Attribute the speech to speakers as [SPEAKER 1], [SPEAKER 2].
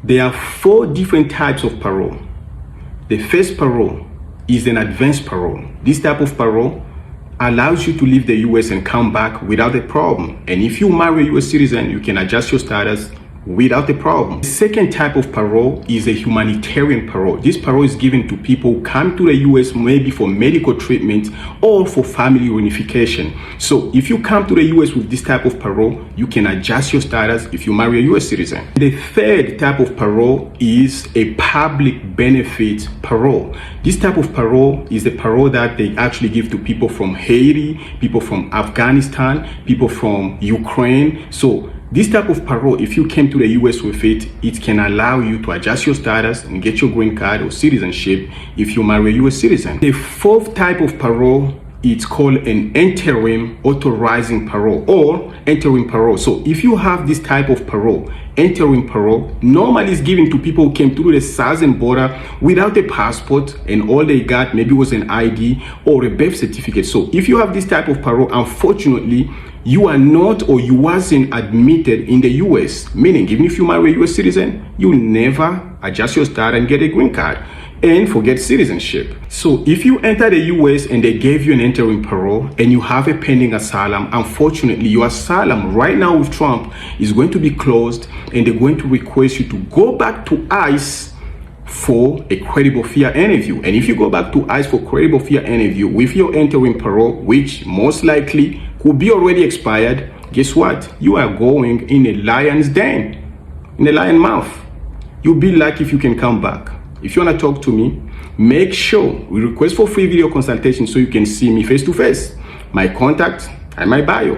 [SPEAKER 1] There are 4 different types of parole. The first parole is an advanced parole. This type of parole allows you to leave the US and come back without a problem. And if you marry a US citizen, you can adjust your status without a problem. The second type of parole is a humanitarian parole. This parole is given to people who come to the US maybe for medical treatment or for family reunification. So if you come to the US with this type of parole, you can adjust your status if you marry a US citizen. The third type of parole is a public benefit parole. This type of parole is the parole that they actually give to people from Haiti, people from Afghanistan, people from Ukraine. So this type of parole, if you came to the US with it, it can allow you to adjust your status and get your green card or citizenship if you marry a US citizen. The fourth type of parole, it's called an interim authorizing parole or interim parole. So if you have this type of parole, interim parole, normally is given to people who came through the southern border without a passport and all they got maybe was an ID or a birth certificate. So if you have this type of parole, unfortunately, you are not or you wasn't admitted in the US, meaning even if you marry a US citizen, you never adjust your status and get a green card and forget citizenship. So if you enter the US and they gave you an interim parole and you have a pending asylum, unfortunately your asylum right now with Trump is going to be closed and they're going to request you to go back to ICE for a credible fear interview. And if you go back to ICE for credible fear interview with your interim parole, which most likely could be already expired, guess what? You are going in a lion's den, in a lion mouth. You'll be lucky if you can come back. If you want to talk to me, make sure we request for free video consultation so you can see me face to face. My contact and my bio.